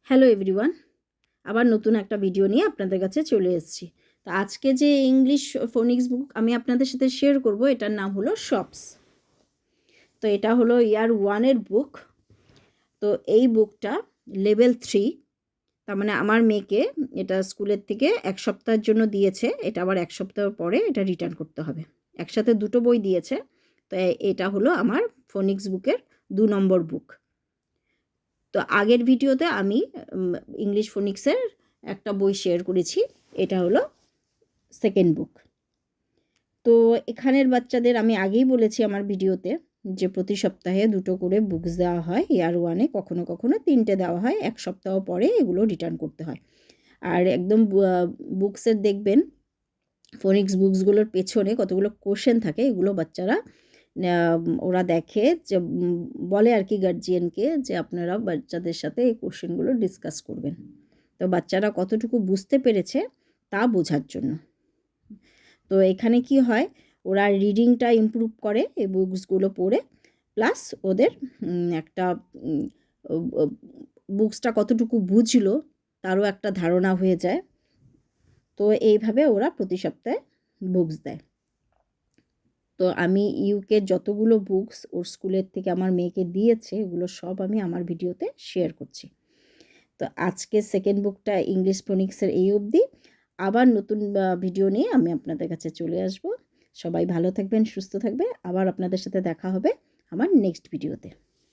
Hello everyone, আবার নতুন একটা ভিডিও নিয়ে আপনাদের কাছে চলে এসেছি। তো আজকে যে ইংলিশ ফোনিক্স বুক আমি আপনাদের সাথে শেয়ার করব, এটার নাম হলো শপস। তো এটা হলো ইয়ার 1-এর বুক। তো এই বুকটা লেভেল 3, তার মানে আমার মেয়েকে এটা স্কুলের থেকে 1 সপ্তাহের জন্য দিয়েছে। এটা আবার 1 সপ্তাহ পরে এটা রিটার্ন করতে হবে। একসাথে দুটো বই দিয়েছে। তো এটা হলো আমার ফোনিক্স বুকের 2 নম্বর বুক। তো আগের ভিডিওতে আমি ইংলিশ ফোনিক্সের একটা বই শেয়ার করেছি, এটা হলো সেকেন্ড বুক। তো এখানের বাচ্চাদের আমি আগেই বলেছি আমার ভিডিওতে যে প্রতি সপ্তাহে 2টো করে বুকস দেওয়া হয় ইয়ার 1-এ, কখনো কখনো 3টে দেওয়া হয়, 1 সপ্তাহ পরে এগুলো রিটার্ন করতে হয়। আর একদম বুকসের দেখবেন ফোনিক্স বুকসগুলোর পেছনে কতগুলো কোশ্চেন থাকে, এগুলো বাচ্চারা ওরা দেখে যে বলে আর কি গার্জিয়ানকে যে আপনারা বাচ্চাদের সাথে এই কোশ্চেনগুলো ডিসকাস করবেন। তো বাচ্চারা কতটুকু বুঝতে পেরেছে তা বোঝার জন্য। তো এখানে কি হয়, ওরা রিডিংটা ইমপ্রুভ করে এই বুকসগুলো পড়ে, প্লাস ওদের একটা বুকসটা কতটুকু বুঝলো তারও একটা ধারণা হয়ে যায়। তো এইভাবে ওরা প্রতি সপ্তাহে বুকস দেয়। তো আমি ইউকের যতগুলো বুকস ওর স্কুলের থেকে আমার মেয়েকে দিয়েছে, এগুলো সব আমি আমার ভিডিওতে শেয়ার করছি। তো আজকে সেকেন্ড বুকটা ইংলিশ ফোনিক্সের এই অবধি। আবার নতুন ভিডিও নিয়ে আমি আপনাদের কাছে চলে আসব। সবাই ভালো থাকবেন, সুস্থ থাকবে। আবার আপনাদের সাথে দেখা হবে আমার নেক্সট ভিডিওতে।